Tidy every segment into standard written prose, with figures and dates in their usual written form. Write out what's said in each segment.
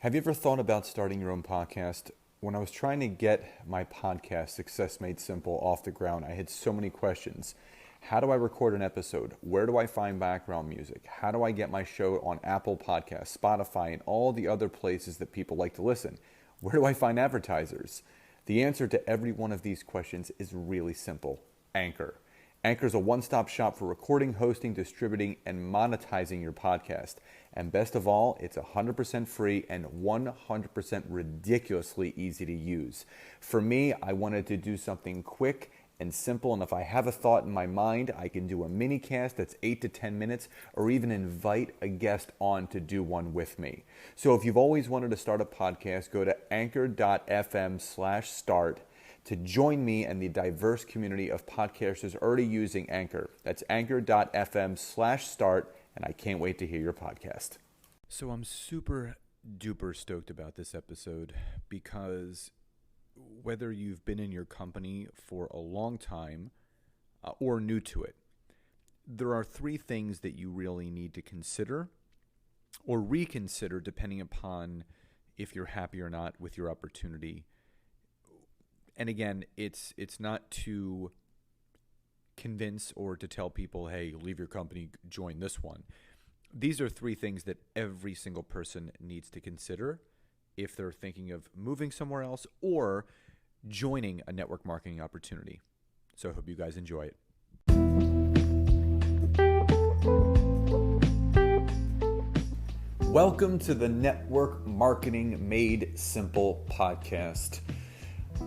Have you ever thought about starting your own podcast? When I was trying to get my podcast, Success Made Simple, off the ground, I had so many questions. How do I record an episode? Where do I find background music? How do I get my show on Apple Podcasts, Spotify, and all the other places that people like to listen? Where do I find advertisers? The answer to every one of these questions is really simple: Anchor. Anchor is a one-stop shop for recording, hosting, distributing, and monetizing your podcast. And best of all, it's 100% free and 100% ridiculously easy to use. For me, I wanted to do something quick and simple, and if I have a thought in my mind, I can do a mini cast that's 8 to 10 minutes, or even invite a guest on to do one with me. So if you've always wanted to start a podcast, go to anchor.fm/start to join me and the diverse community of podcasters already using Anchor. That's anchor.fm/start, and I can't wait to hear your podcast. So I'm super duper stoked about this episode because whether you've been in your company for a long time or new to it, there are three things that you really need to consider or reconsider depending upon if you're happy or not with your opportunity. And again, it's not to convince or to tell people, hey, leave your company, join this one. These are three things that every single person needs to consider if they're thinking of moving somewhere else or joining a network marketing opportunity. So I hope you guys enjoy it. Welcome to the Network Marketing Made Simple podcast.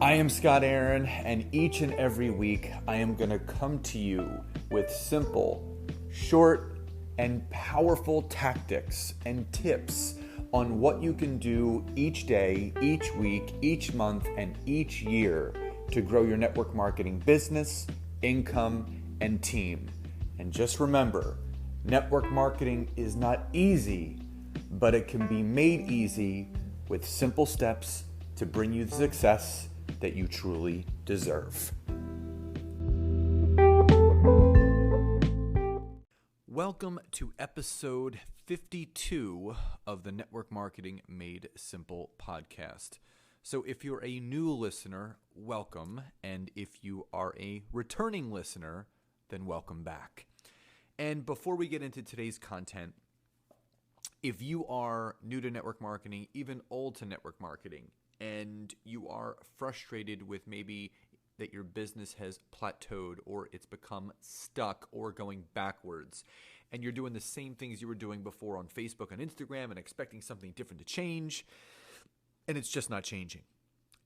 I am Scott Aaron, and each and every week I am going to come to you with simple, short, and powerful tactics and tips on what you can do each day, each week, each month, and each year to grow your network marketing business, income, and team. And just remember, network marketing is not easy, but it can be made easy with simple steps to bring you the success that you truly deserve. Welcome to episode 52 of the Network Marketing Made Simple podcast. So if you're a new listener, welcome. And if you are a returning listener, then welcome back. And before we get into today's content, if you are new to network marketing, even old to network marketing, and you are frustrated with maybe that your business has plateaued or it's become stuck or going backwards, and you're doing the same things you were doing before on Facebook and Instagram and expecting something different to change, and it's just not changing,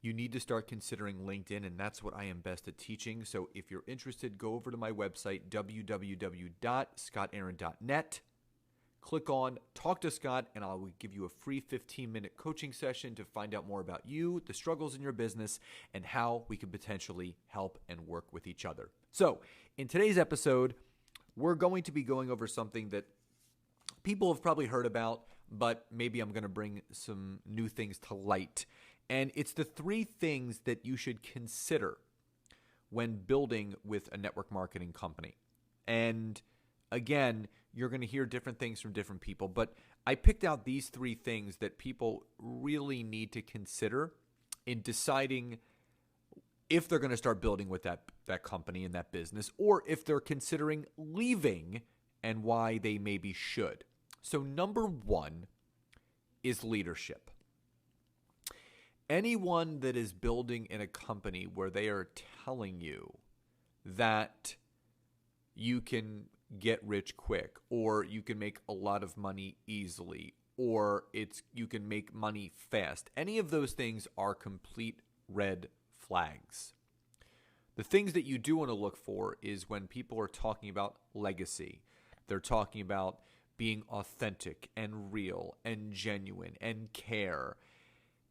you need to start considering LinkedIn, and that's what I am best at teaching. So if you're interested, go over to my website, www.scottaaron.net. Click on Talk to Scott, and I will give you a free 15-minute coaching session to find out more about you, the struggles in your business, and how we can potentially help and work with each other. So in today's episode, we're going to be going over something that people have probably heard about, but maybe I'm going to bring some new things to light. And it's the three things that you should consider when building with a network marketing company. And again, you're going to hear different things from different people, but I picked out these three things that people really need to consider in deciding if they're going to start building with that company and that business, or if they're considering leaving and why they maybe should. So number one is leadership. Anyone that is building in a company where they are telling you that you can get rich quick, or you can make a lot of money easily, or you can make money fast. Any of those things are complete red flags. The things that you do want to look for is when people are talking about legacy. They're talking about being authentic and real and genuine and care.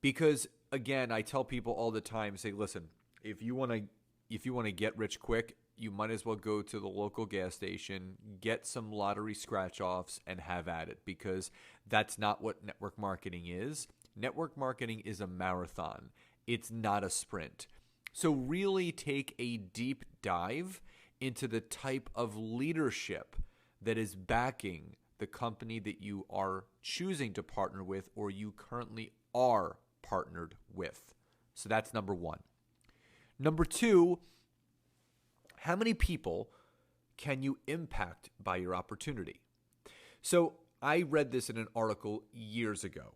Because again, I tell people all the time, say, listen, if you want to get rich quick, you might as well go to the local gas station, get some lottery scratch-offs, and have at it, because that's not what network marketing is. Network marketing is a marathon. It's not a sprint. So really take a deep dive into the type of leadership that is backing the company that you are choosing to partner with or you currently are partnered with. So that's number one. Number two, how many people can you impact by your opportunity? So I read this in an article years ago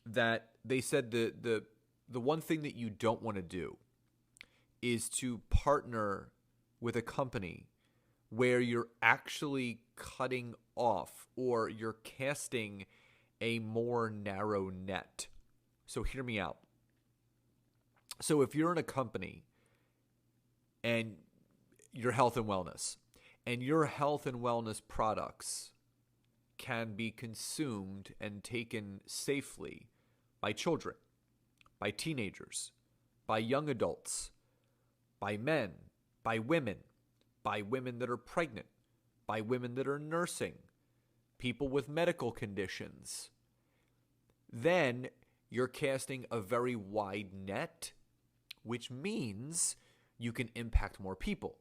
that they said the one thing that you don't want to do is to partner with a company where you're actually cutting off or you're casting a more narrow net. So hear me out. So if you're in a company and your health and wellness, and your health and wellness products can be consumed and taken safely by children, by teenagers, by young adults, by men, by women that are pregnant, by women that are nursing, people with medical conditions, then you're casting a very wide net, which means you can impact more people.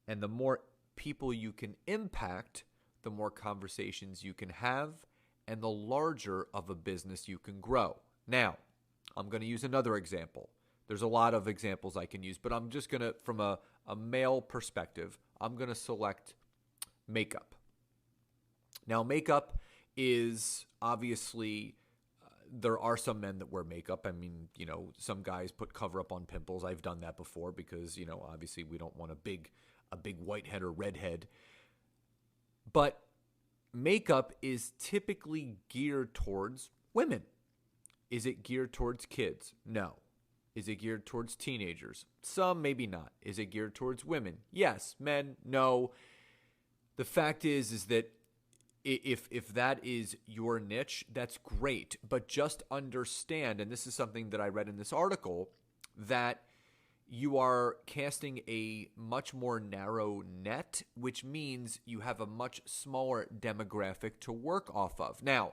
And the more people you can impact, the more conversations you can have, and the larger of a business you can grow. Now, I'm going to use another example. There's a lot of examples I can use, but I'm just going to, from a male perspective, I'm going to select makeup. Now, makeup is obviously, there are some men that wear makeup. I mean, some guys put cover up on pimples. I've done that before because, obviously we don't want a big white head or red head. But makeup is typically geared towards women. Is it geared towards kids? No. Is it geared towards teenagers? Some, maybe not. Is it geared towards women? Yes. Men? No. The fact is that if that is your niche, that's great. But just understand, and this is something that I read in this article, that you are casting a much more narrow net, which means you have a much smaller demographic to work off of. Now,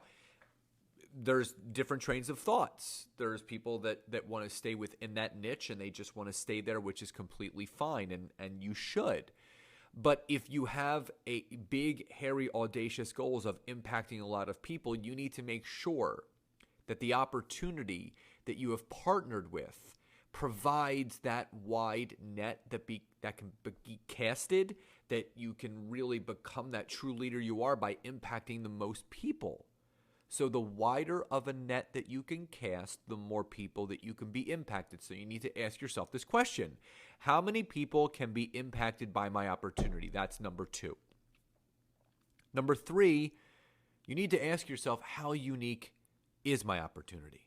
there's different trains of thoughts. There's people that want to stay within that niche and they just want to stay there, which is completely fine, and you should. But if you have a big, hairy, audacious goals of impacting a lot of people, you need to make sure that the opportunity that you have partnered with provides that wide net that can be casted, that you can really become that true leader you are by impacting the most people. So the wider of a net that you can cast, the more people that you can be impacted. So you need to ask yourself this question: how many people can be impacted by my opportunity? That's number two. Number three, you need to ask yourself, how unique is my opportunity?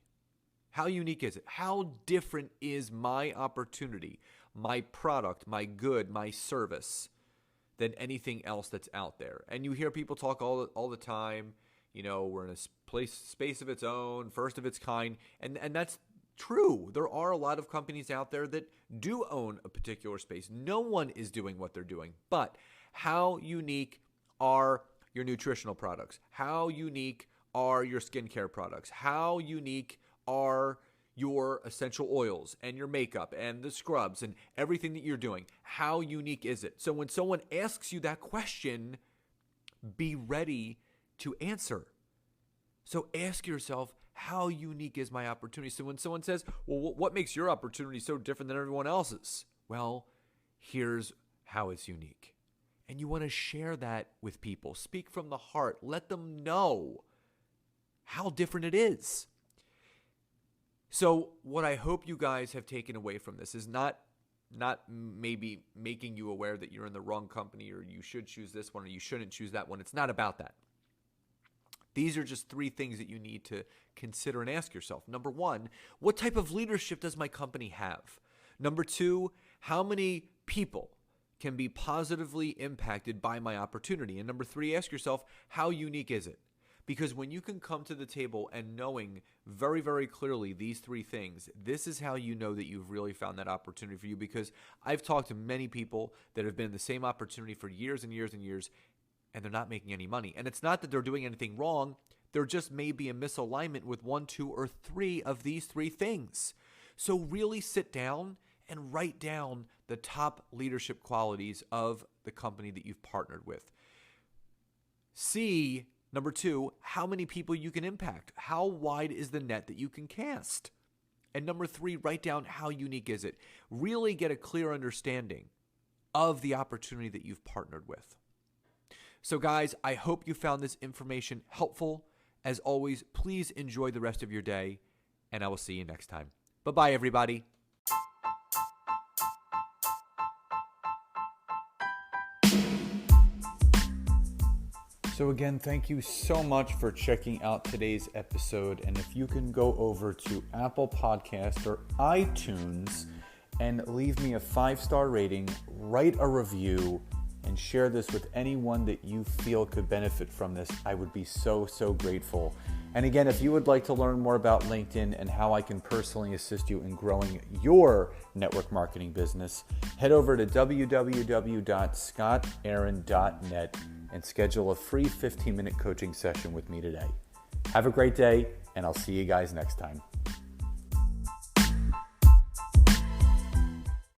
How unique is it? How different is my opportunity, my product, my good, my service than anything else that's out there? And you hear people talk all the time, we're in a space of its own, first of its kind, and that's true. There are a lot of companies out there that do own a particular space. No one is doing what they're doing. But how unique are your nutritional products? How unique are your skincare products? How unique are your essential oils and your makeup and the scrubs and everything that you're doing? How unique is it? So when someone asks you that question, be ready to answer. So ask yourself, how unique is my opportunity? So when someone says, well, what makes your opportunity so different than everyone else's? Well, here's how it's unique. And you want to share that with people. Speak from the heart. Let them know how different it is. So what I hope you guys have taken away from this is not maybe making you aware that you're in the wrong company or you should choose this one or you shouldn't choose that one. It's not about that. These are just three things that you need to consider and ask yourself. Number one, what type of leadership does my company have? Number two, how many people can be positively impacted by my opportunity? And number three, ask yourself, how unique is it? Because when you can come to the table and knowing very, very clearly these three things, this is how you know that you've really found that opportunity for you. Because I've talked to many people that have been in the same opportunity for years and years and years, and they're not making any money. And it's not that they're doing anything wrong. There just may be a misalignment with one, two, or three of these three things. So really sit down and write down the top leadership qualities of the company that you've partnered with. See, number 2, how many people you can impact. How wide is the net that you can cast? And number 3, write down how unique is it. Really get a clear understanding of the opportunity that you've partnered with. So guys, I hope you found this information helpful. As always, please enjoy the rest of your day, and I will see you next time. Bye-bye, everybody. So again, thank you so much for checking out today's episode. And if you can go over to Apple Podcasts or iTunes and leave me a 5-star rating, write a review, and share this with anyone that you feel could benefit from this, I would be so grateful. And again, if you would like to learn more about LinkedIn and how I can personally assist you in growing your network marketing business, head over to www.scottaaron.net and schedule a free 15-minute coaching session with me today. Have a great day, and I'll see you guys next time.